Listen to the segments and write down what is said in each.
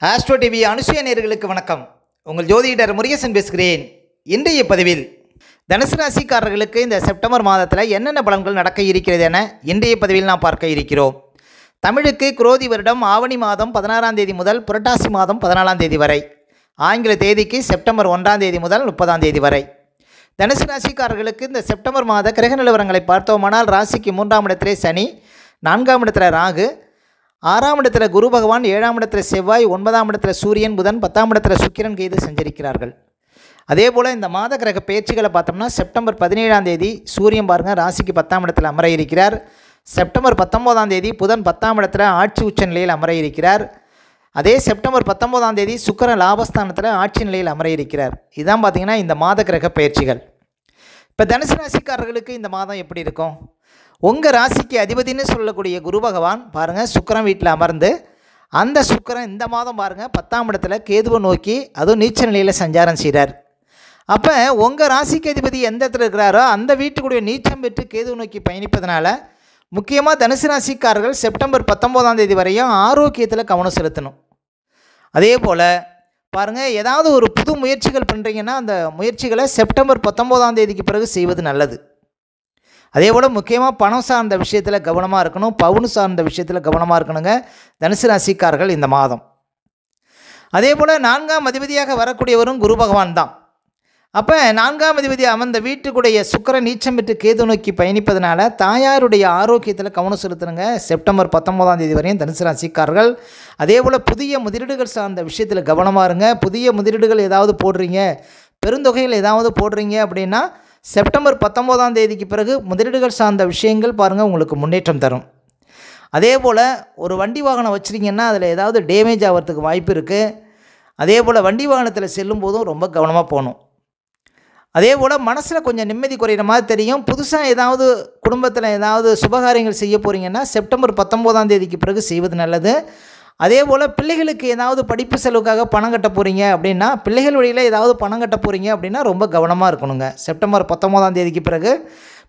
Astro TV அனுசூய நேயர்களுக்கு வணக்கம். உங்கள் ஜோதிடர் முருகேசன் பேசுகிறேன். இன்றைய பதிவில் தனுசு ராசிக்காரர்களுக்கு இந்த செப்டம்பர் மாதத்தில் என்னென்ன பலன்கள் நடக்க இருக்கிறது என இன்றைய பதிவில் நாம் பார்க்க இருக்கிறோம். தமிழுக்கு குரோதி வருடம் ஆவணி மாதம் 16ஆம் தேதி முதல் புரட்டாசி மாதம் 14ஆம் தேதி வரை, ஆங்கில தேதிக்கு செப்டம்பர் 1ஆம் தேதி முதல் 30ஆம் தேதி வரை. தனுசு ராசிக்காரர்களுக்கு இந்த செப்டம்பர் மாத கிரக நிலவரங்களை பார்த்தோமானால், ராசிக்கு 3ஆம் இடத்திலே சனி, 4ஆம் இடத்துல ராகு, 6ஆம் இடத்துல குரு பகவான், 7ஆம் இடத்துல செவ்வாய், 9ஆம் இடத்துல சூரியன், புதன், 10ஆம் இடத்துல சுக்கிரன், கேது சஞ்சரிக்கிறார்கள். அதே போல் இந்த மாத கிரக பயிற்சிகளை பார்த்தோம்னா, செப்டம்பர் 17ஆம் தேதி சூரியன் பாருங்கள் ராசிக்கு 10ஆம் இடத்தில் அமர இருக்கிறார். செப்டம்பர் 19ஆம் தேதி புதன் 10ஆம் இடத்துல ஆட்சி உச்ச நிலையில் அமர இருக்கிறார். அதே செப்டம்பர் 19ஆம் தேதி சுக்கிரன் லாபஸ்தானத்தில் ஆட்சி நிலையில் அமர இருக்கிறார். இதுதான் பார்த்திங்கன்னா இந்த மாத கிரக பயிற்சிகள். இப்போ தனுசு ராசிக்காரர்களுக்கு இந்த மாதம் எப்படி இருக்கும்? உங்கள் ராசிக்கு அதிபதினு சொல்லக்கூடிய குரு பகவான் பாருங்கள் சுக்கிரன் வீட்டில் அமர்ந்து, அந்த சுக்கிரன் இந்த மாதம் பாருங்கள் 10ஆம் இடத்துல கேதுவை நோக்கி அதுவும் நீச்ச நிலையில் சஞ்சாரம் செய்கிறார். அப்போ உங்கள் ராசிக்கு அதிபதி எந்த இடத்துல இருக்கிறாரோ அந்த வீட்டுக்குடைய நீச்சம் பெற்று கேதுவை நோக்கி பயணிப்பதனால முக்கியமாக தனுசு ராசிக்காரர்கள் செப்டம்பர் 19ஆம் தேதி வரையும் ஆரோக்கியத்தில் கவனம் செலுத்தணும். அதே போல் பாருங்கள், ஏதாவது ஒரு புது முயற்சிகள் பண்ணுறீங்கன்னா அந்த முயற்சிகளை செப்டம்பர் 19ஆம் தேதிக்கு பிறகு செய்வது நல்லது. அதே போல் முக்கியமாக பணம் சார்ந்த விஷயத்தில் கவனமாக இருக்கணும், பவுன் சார்ந்த விஷயத்தில் கவனமாக இருக்கணுங்க தனுசு ராசிக்காரர்கள் இந்த மாதம். அதே போல் 4ஆம் அதிபதியாக வரக்கூடியவரும் குரு பகவான் தான். அப்போ 4ஆம் அதிபதி அமர்ந்த வீட்டுக்குடைய சுக்கிரன் நீச்சம் பெற்று கேது நோக்கி பயணிப்பதனால தாயாருடைய ஆரோக்கியத்தில் கவனம் செலுத்தணுங்க செப்டம்பர் 19ஆம் தேதி வரையும் தனுசு ராசிக்காரர்கள். அதே போல் புதிய முதலீடுகள் சார்ந்த விஷயத்தில் கவனமாக இருங்க. புதிய முதலீடுகள் ஏதாவது போடுறீங்க, பெருந்தொகையில் ஏதாவது போடுறீங்க அப்படின்னா செப்டம்பர் 19ஆம் தேதிக்கு பிறகு முதலீடுகள் சார்ந்த விஷயங்கள் பாருங்கள் உங்களுக்கு முன்னேற்றம் தரும். அதே போல் ஒரு வண்டி வாகனம் வச்சுருங்கன்னா அதில் ஏதாவது டேமேஜ் ஆகிறதுக்கு வாய்ப்பு இருக்குது. அதே போல் வண்டி வாகனத்தில் செல்லும் போதும் ரொம்ப கவனமாக போகணும். அதே போல் மனசில் கொஞ்சம் நிம்மதி குறையிற மாதிரி தெரியும். புதுசாக ஏதாவது குடும்பத்தில் ஏதாவது சுபகாரியங்கள் செய்ய போகிறீங்கன்னா செப்டம்பர் 19ஆம் தேதிக்கு பிறகு செய்வது நல்லது. அதே போல் பிள்ளைகளுக்கு ஏதாவது படிப்பு செலவுக்காக பணம் கட்ட போகிறீங்க அப்படின்னா, பிள்ளைகள் வழியில் ஏதாவது பணம் கட்ட போகிறீங்க அப்படின்னா ரொம்ப கவனமாக இருக்கணுங்க. செப்டம்பர் 19ஆம் தேதிக்கு பிறகு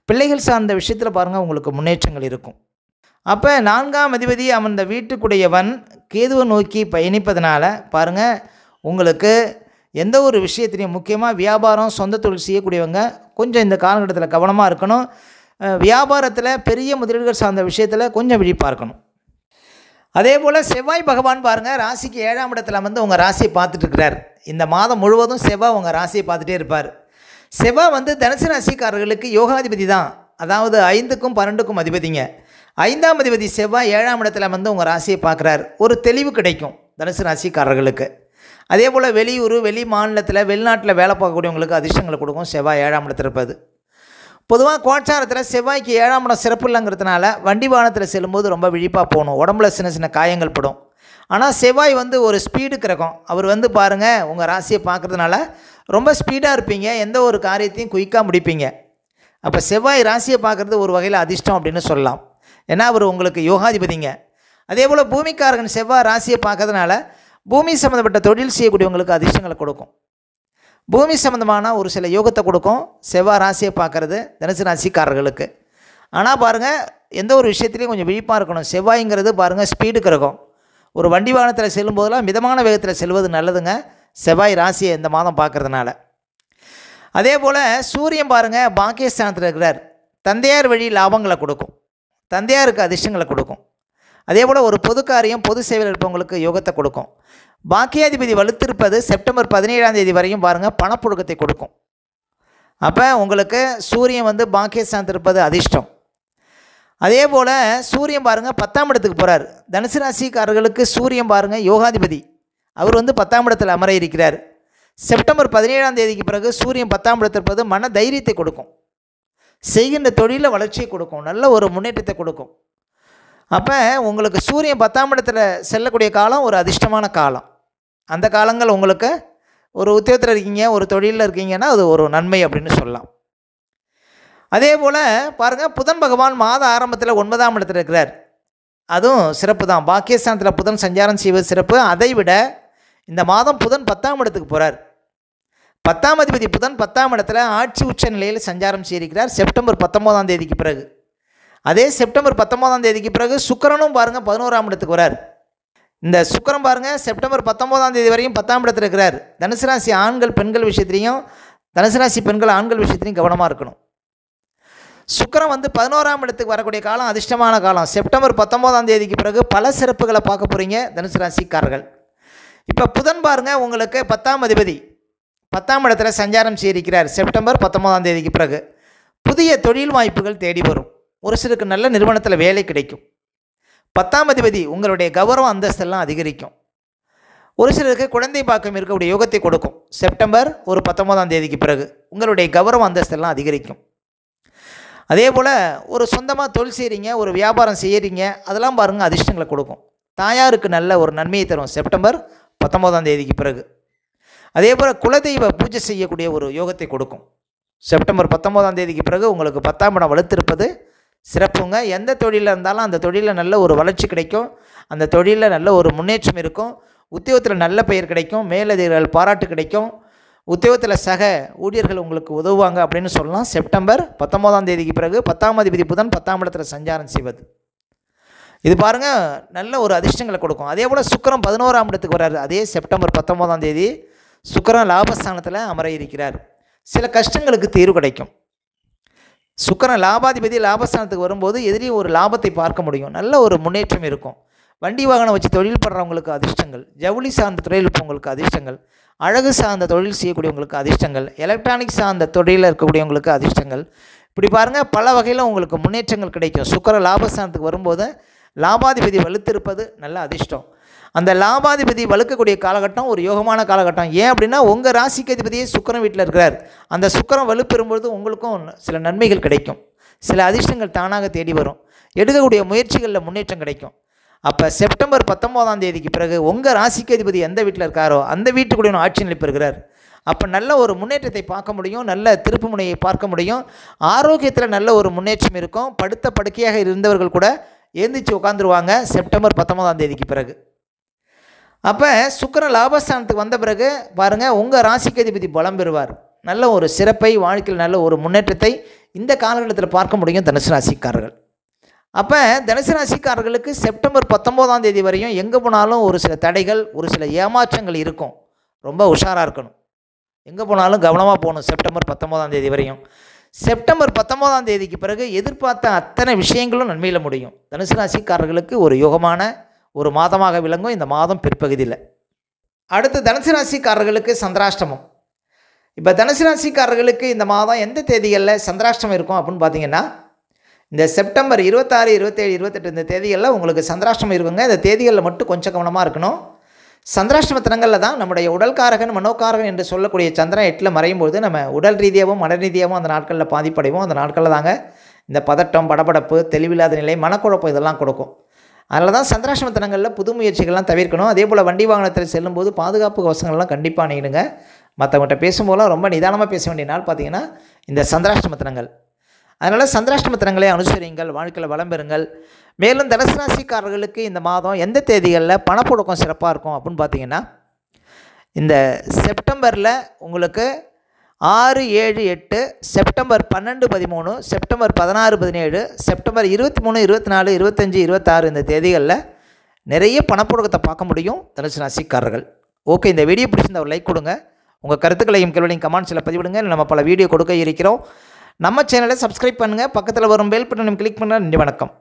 பிள்ளைகள் சார்ந்த விஷயத்தில் பாருங்கள் உங்களுக்கு முன்னேற்றங்கள் இருக்கும். அப்போ 4ஆம் அதிபதி அமர்ந்த வீட்டுக்குடையவன் கேதுவை நோக்கி பயணிப்பதனால பாருங்கள் உங்களுக்கு எந்த ஒரு விஷயத்திலையும் முக்கியமாக வியாபாரம், சொந்த தொழில் செய்யக்கூடியவங்க கொஞ்சம் இந்த காலகட்டத்தில் கவனமாக இருக்கணும். வியாபாரத்தில் பெரிய முதலீடுகள் சார்ந்த விஷயத்தில் கொஞ்சம் விழிப்பாக இருக்கணும். அதே போல் செவ்வாய் பகவான் பாருங்கள் ராசிக்கு 7ஆம் இடத்துல வந்து உங்கள் ராசியை பார்த்துட்டு இருக்கிறார். இந்த மாதம் முழுவதும் செவ்வாய் உங்கள் ராசியை பார்த்துட்டே இருப்பார். செவ்வாய் வந்து தனுசு ராசிக்காரர்களுக்கு யோகாதிபதி தான், அதாவது 5க்கும் 12க்கும் அதிபதிங்க. 5ஆம் அதிபதி செவ்வாய் 7ஆம் இடத்துல வந்து உங்கள் ராசியை பார்க்குறார். ஒரு தெளிவு கிடைக்கும் தனுசு ராசிக்காரர்களுக்கு. அதே போல் வெளியூர், வெளி மாநிலத்தில், வெளிநாட்டில் வேலை பார்க்கக்கூடியவங்களுக்கு அதிர்ஷ்டங்களை கொடுக்கும் செவ்வாய் 7ஆம் இடத்துல இருப்பது. பொதுவாக கோச்சாரத்தில் செவ்வாய்க்கு 7ஆம் இடம் சிறப்பு இல்லைங்கிறதுனால வண்டி வாகனத்தில் செல்லும்போது ரொம்ப விழிப்பாக போகணும். உடம்புல சின்ன சின்ன காயங்கள் படும். ஆனால் செவ்வாய் வந்து ஒரு ஸ்பீடு கிரகம். அவர் வந்து பாருங்கள் உங்கள் ராசியை பார்க்குறதுனால ரொம்ப ஸ்பீடாக இருப்பீங்க, எந்த ஒரு காரியத்தையும் குயிக்காக முடிப்பீங்க. அப்போ செவ்வாய் ராசியை பார்க்குறது ஒரு வகையில் அதிர்ஷ்டம் அப்படின்னு சொல்லலாம். ஏன்னா அவர் உங்களுக்கு யோகாதிபதிங்க. அதே போல் பூமிக்காரகன் செவ்வாய் ராசியை பார்க்கறதுனால பூமி சம்மந்தப்பட்ட தொழில் செய்யக்கூடியவங்களுக்கு அதிர்ஷ்டங்களை கொடுக்கும். பூமி சம்மந்தமான ஒரு சில யோகத்தை கொடுக்கும் செவ்வாய் ராசியை பார்க்குறது தனுசு ராசிக்காரர்களுக்கு. ஆனால் பாருங்கள் எந்த ஒரு விஷயத்துலையும் கொஞ்சம் விழிப்பாக இருக்கணும். செவ்வாய்ங்கிறது பாருங்கள் ஸ்பீடு கிரகம். ஒரு வண்டி வாகனத்தில் செல்லும் போதெல்லாம் மிதமான வேகத்தில் செல்வது நல்லதுங்க செவ்வாய் ராசியை இந்த மாதம் பார்க்குறதுனால. அதே போல் சூரியன் பாருங்கள் பாக்கியஸ்தானத்தில் இருக்கிறார். தந்தையார் வழி லாபங்களை கொடுக்கும், தந்தையாருக்கு அதிர்ஷ்டங்களை கொடுக்கும். அதே போல் ஒரு பொது காரியம், பொது சேவையில் இருப்பவங்களுக்கு யோகத்தை கொடுக்கும். பாக்கியாதிபதி வலுத்திருப்பது செப்டம்பர் 17ஆம் தேதி வரையும் பாருங்கள் பணப்புழக்கத்தை கொடுக்கும். அப்போ உங்களுக்கு சூரியன் வந்து பாக்கியஸ்தானத்தில் இருப்பது அதிர்ஷ்டம். அதே போல் சூரியன் பாருங்கள் 10ஆம் இடத்துக்கு போகிறார். தனுசு ராசிக்காரர்களுக்கு சூரியன் பாருங்கள் யோகாதிபதி. அவர் வந்து 10ஆம் இடத்தில் அமர இருக்கிறார். செப்டம்பர் 17ஆம் தேதிக்கு பிறகு சூரியன் 10ஆம் இடத்தில் இருப்பது மன தைரியத்தை கொடுக்கும், செய்கின்ற தொழிலில் வளர்ச்சியை கொடுக்கும், நல்ல ஒரு முன்னேற்றத்தை கொடுக்கும். அப்போ உங்களுக்கு சூரியன் 10ஆம் இடத்துல செல்லக்கூடிய காலம் ஒரு அதிர்ஷ்டமான காலம். அந்த காலங்கள் உங்களுக்கு ஒரு உத்தியோகத்தில் இருக்கீங்க, ஒரு தொழிலில் இருக்கீங்கன்னா அது ஒரு நன்மை அப்படின்னு சொல்லலாம். அதே போல் பாருங்கள் புதன் பகவான் மாத ஆரம்பத்தில் 9ஆம் இடத்துல இருக்கிறார். அதுவும் சிறப்பு தான். பாக்கியஸ்தானத்தில் புதன் சஞ்சாரம் செய்வது சிறப்பு. அதை விட இந்த மாதம் புதன் 10ஆம் இடத்துக்கு போகிறார். 10ஆம் அதிபதி புதன் 10ஆம் இடத்துல ஆட்சி உச்ச நிலையில் சஞ்சாரம் செய்திருக்கிறார் செப்டம்பர் 19ஆம் தேதிக்கு பிறகு. அதே செப்டம்பர் 19ஆம் தேதிக்கு பிறகு சுக்கிரனும் பாருங்கள் 11ஆம் இடத்துக்கு வரார். இந்த சுக்கிரன் பாருங்கள் செப்டம்பர் 19ஆம் தேதி வரையும் 10ஆம் இடத்துல இருக்கிறார். தனுசு ராசி ஆண்கள் பெண்கள் விஷயத்துலையும், தனுசு ராசி பெண்கள் ஆண்கள் விஷயத்துலையும் கவனமாக இருக்கணும். சுக்கிரன் வந்து 11ஆம் இடத்துக்கு வரக்கூடிய காலம் அதிர்ஷ்டமான காலம். செப்டம்பர் 19ஆம் தேதிக்கு பிறகு பல சிறப்புகளை பார்க்க போகிறீங்க தனுசு ராசிக்காரர்கள். இப்போ புதன் பாருங்கள் உங்களுக்கு 10ஆம் அதிபதி 10ஆம் இடத்துல சஞ்சாரம் செய்திருக்கிறார். செப்டம்பர் 19ஆம் தேதிக்கு பிறகு புதிய தொழில் வாய்ப்புகள் தேடி வரும். ஒரு சிலருக்கு நல்ல நிறுவனத்தில் வேலை கிடைக்கும். 10ஆம் அதிபதி உங்களுடைய கௌரவ அந்தஸ்தெல்லாம் அதிகரிக்கும். ஒரு சிலருக்கு குழந்தை பாக்கியம் இருக்கக்கூடிய யோகத்தை கொடுக்கும். செப்டம்பர் 19ஆம் தேதிக்கு பிறகு உங்களுடைய கௌரவ அந்தஸ்தெல்லாம் அதிகரிக்கும். அதே போல் ஒரு சொந்தமாக தொழில் செய்கிறீங்க, ஒரு வியாபாரம் செய்கிறீங்க, அதெல்லாம் பாருங்கள் அதிர்ஷ்டங்களை கொடுக்கும். தாயாருக்கு நல்ல ஒரு நன்மையை தரும் செப்டம்பர் 19ஆம் தேதிக்கு பிறகு. அதே போல் குலதெய்வ பூஜை செய்யக்கூடிய ஒரு யோகத்தை கொடுக்கும். செப்டம்பர் 19ஆம் தேதிக்கு பிறகு உங்களுக்கு 10ஆம் இடம் வலுத்திருப்பது சிறப்புங்க. எந்த தொழிலில் இருந்தாலும் அந்த தொழிலில் நல்ல ஒரு வளர்ச்சி கிடைக்கும். அந்த தொழிலில் நல்ல ஒரு முன்னேற்றம் இருக்கும். உத்தியோகத்தில் நல்ல பெயர் கிடைக்கும். மேலதிகாரிகள் பாராட்டு கிடைக்கும். உத்தியோகத்தில் சக ஊழியர்கள் உங்களுக்கு உதவுவாங்க அப்படின்னு சொல்லலாம். செப்டம்பர் 19ஆம் தேதிக்கு பிறகு 10ஆம் அதிபதி புதன் 10ஆம் இடத்துல சஞ்சாரம் செய்வது இது பாருங்கள் நல்ல ஒரு அதிர்ஷ்டங்களை கொடுக்கும். அதே போல் சுக்கிரன் 11ஆம் இடத்துக்கு வர்றாரு. அதே செப்டம்பர் 19ஆம் தேதி சுக்கிரன் லாபஸ்தானத்தில் அமர இருக்கிறார். சில கஷ்டங்களுக்கு தீர்வு கிடைக்கும். சுக்கிரன் லாபாதிபதி லாபஸ்தானத்துக்கு வரும்போது எதிரி ஒரு லாபத்தை பார்க்க முடியும். நல்ல ஒரு முன்னேற்றம் இருக்கும். வண்டி வாகனம் வச்சு தொழில் பண்ணுறவங்களுக்கு அதிர்ஷ்டங்கள், ஜவுளி சார்ந்த தொழில் இருப்பவங்களுக்கு அதிர்ஷ்டங்கள், அழகு சார்ந்த தொழில் செய்யக்கூடியவங்களுக்கு அதிர்ஷ்டங்கள், எலக்ட்ரானிக் சார்ந்த தொழிலில் இருக்கக்கூடியவங்களுக்கு அதிர்ஷ்டங்கள். இப்படி பாருங்கள் பல வகையில் உங்களுக்கு முன்னேற்றங்கள் கிடைக்கும். சுக்கிரன் லாபஸ்தானத்துக்கு வரும்போது லாபாதிபதி வலுத்திருப்பது நல்ல அதிர்ஷ்டம். அந்த லாபாதிபதி வலுக்கக்கூடிய காலகட்டம் ஒரு யோகமான காலகட்டம். ஏன் அப்படின்னா உங்கள் ராசிக்கு அதிபதியே சுக்கிரன் வீட்டில் இருக்கிறார். அந்த சுக்கிரன் வலுப்பெறும்பொழுது உங்களுக்கும் சில நன்மைகள் கிடைக்கும். சில அதிர்ஷ்டங்கள் தானாக தேடி வரும். எடுக்கக்கூடிய முயற்சிகளில் முன்னேற்றம் கிடைக்கும். அப்போ செப்டம்பர் 19ஆம் தேதிக்கு பிறகு உங்கள் ராசிக்கு அதிபதி எந்த வீட்டில் இருக்காரோ அந்த வீட்டுக்குள்ளே ஆட்சி நிலை பெறுகிறார். அப்போ நல்ல ஒரு முன்னேற்றத்தை பார்க்க முடியும். நல்ல திருப்பு முனையை பார்க்க முடியும். ஆரோக்கியத்தில் நல்ல ஒரு முன்னேற்றம் இருக்கும். படுத்த படுக்கையாக இருந்தவர்கள் கூட எழுந்திரிச்சு உட்காந்துருவாங்க செப்டம்பர் 19ஆம் தேதிக்கு பிறகு. அப்போ சுக்கிரன் லாபஸ்தானத்துக்கு வந்த பிறகு பாருங்கள் உங்கள் ராசிக்கு அதிபதி பலம் பெறுவார். நல்ல ஒரு சிறப்பை வாழ்க்கையில் நல்ல ஒரு முன்னேற்றத்தை இந்த காலகட்டத்தில் பார்க்க முடியும் தனுசு ராசிக்காரர்கள். அப்போ தனுசு ராசிக்காரர்களுக்கு செப்டம்பர் 19ஆம் தேதி வரையும் எங்கே போனாலும் ஒரு சில தடைகள், ஒரு சில ஏமாற்றங்கள் இருக்கும். ரொம்ப உஷாராக இருக்கணும். எங்கே போனாலும் கவனமாக போகணும். செப்டம்பர் 19ஆம் தேதி வரையும். செப்டம்பர் 19ஆம் தேதிக்கு பிறகு எதிர்பார்த்த அத்தனை விஷயங்களும் நன்மையில் முடியும். தனுசு ராசிக்காரர்களுக்கு ஒரு யோகமான ஒரு மாதமாக விளங்கும் இந்த மாதம் பிற்பகுதியில். அடுத்து தனுசு ராசிக்காரர்களுக்கு சந்திராஷ்டமம். இப்போ தனுசு ராசிக்காரர்களுக்கு இந்த மாதம் எந்த தேதிகளில் சந்திராஷ்டமம் இருக்கும் அப்படின்னு பார்த்தீங்கன்னா, இந்த செப்டம்பர் 26, 27, 28 இந்த தேதிகளில் உங்களுக்கு சந்திராஷ்டமம் இருக்குங்க. இந்த தேதிகளில் மட்டும் கொஞ்சம் கவனமாக இருக்கணும். சந்திராஷ்டம தினங்களில் தான் நம்முடைய உடல்காரகன் மனோகாரகன் என்று சொல்லக்கூடிய சந்திரன் 8ல் மறையும்போது நம்ம உடல் ரீதியாகவும் மன ரீதியாகவும் அந்த நாட்களில் பாதிப்படைவோம். அந்த நாட்களில் தாங்க இந்த பதட்டம், படபடப்பு, தெளிவில்லாத நிலை, மனக்குழப்பம் இதெல்லாம் கொடுக்கும். அதில் தான் சந்திராஷ்டம தினங்களில் புது முயற்சிகள்லாம் தவிர்க்கணும். அதே போல் வண்டி வாகனத்தில் செல்லும்போது பாதுகாப்பு கவசங்கள்லாம் கண்டிப்பாக அணியிடுங்க. மற்றவங்கள்ட்ட பேசும்போதெல்லாம் ரொம்ப நிதானமாக பேச வேண்டிய நாள் பார்த்திங்கன்னா இந்த சந்திராஷ்டம தினங்கள். அதனால் சந்திராஷ்டம தினங்களை அனுசரியுங்கள். வாழ்க்கையில் வளம் பெறுங்கள். மேலும் தனுசு ராசிக்காரர்களுக்கு இந்த மாதம் எந்த தேதிகளில் பணப்புழக்கம் சிறப்பாக இருக்கும் அப்படின்னு பார்த்தீங்கன்னா, இந்த செப்டம்பரில் உங்களுக்கு 6, 7, 8, செப்டம்பர் 12, 13, செப்டம்பர் 16, 17, செப்டம்பர் 23, 24, 25, 26 இந்த தேதிகளில் நிறைய பணப்புழக்கத்தை பார்க்க முடியும் தனுசு ராசிக்காரர்கள். ஓகே, இந்த வீடியோ பிடிச்சிருந்த ஒரு லைக் கொடுங்க. உங்கள் கருத்துக்களையும் கேள்வியும் கமெண்ட்ஸில் பதிவிடுங்க. நம்ம பல வீடியோ கொடுக்க இருக்கிறோம். நம்ம சேனலை சப்ஸ்கிரைப் பண்ணுங்கள். பக்கத்தில் வரும் பெல் பட்டனையும் கிளிக் பண்ணுங்கள். நன்றி, வணக்கம்.